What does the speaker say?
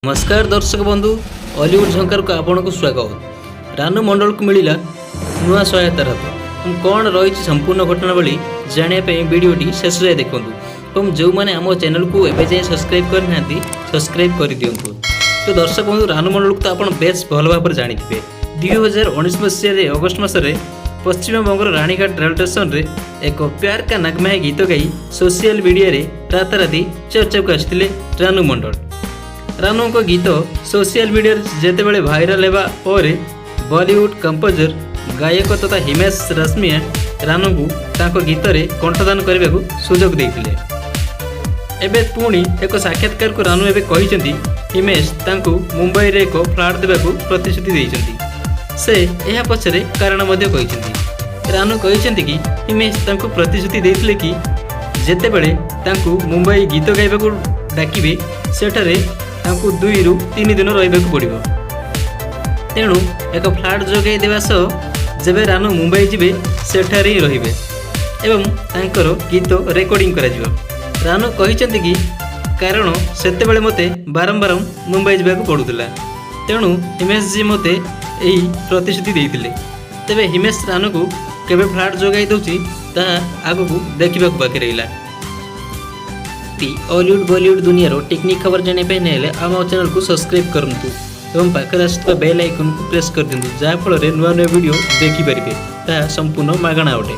नमस्कार दर्शक बंधु ऑलीवुड झंकार को आपन को स्वागत। रानू मंडल को मिला नुआ सहायता हाथ कौन रही संपूर्ण घटनावली जानापी वीडियोटी शेष जाए देखूँ और जो मैंने आम चैनल को एवं जाए सब्सक्राइब करना सब्सक्राइब कर दिंतु। तो दर्शक बंधु रानू मंडल को तो आप बेस भल भाव जानते 2019 मसीह अगस्ट मसरे पश्चिमबंगर रानीघाट रेलवे स्टेशन रे एक प्यार का नगमा गीत गाई सोशल मीडिया रे राताराति चर्चा को आसते रानू मंडल। रानू को गीत सोशल मीडिया जितेबाला भाइराल होगा पर बॉलीवुड कंपोजर गायक तथा हिमेश रश्मिया रानू को तांको गीत रे कंठदान करने को सुजोग देते। एबे पुणी एक साक्षात्कार को रानू एबे कहिसेंती हिमेश तांको मुंबई रे एक फ्लैट देबाकू प्रतिश्रुति देइसेंती। से एहा पछरे कारण मध्ये कहिसेंती। रानू कहिसेंती कि हिमेश तांको प्रतिश्रुति देइथिले कि जेतेबेले तांको मुंबई गीत गाइबाकू डाकिबे सेठारे तांको 2 ରୁ 3 दिन रहिबाकू पड़िबो। तेणु एक फ्लैट जोगाई देवा सह जेबे रानू मुंबई जिबे सेठारे ही रहिबे एवं तांकर गीत रेकर्डिंग करा जिवो। रानू कहिसेंती कि कारण सेतेबेले मते बारंबार मुंबई जावाक पड़ुला तेणु हिमेश जी मते एही प्रतिश्रुति देइथिले। तेबे हिमेश रानू को केबे फ्लैट जोगाई दउची ताहा आगु देखिबाक बाकी रहिला। हॉलीवुड बॉलीवुड दुनिया टेक्निक खबर जानापी नाइले आम चैनल को सब्सक्राइब करंतु एवं पाखरे आसुवा बेल आइकन को प्रेस कर दिंतु जहाँ फल नुआ नुआ वीडियो देखिपारे। ताहा संपूर्ण मागणा अटे।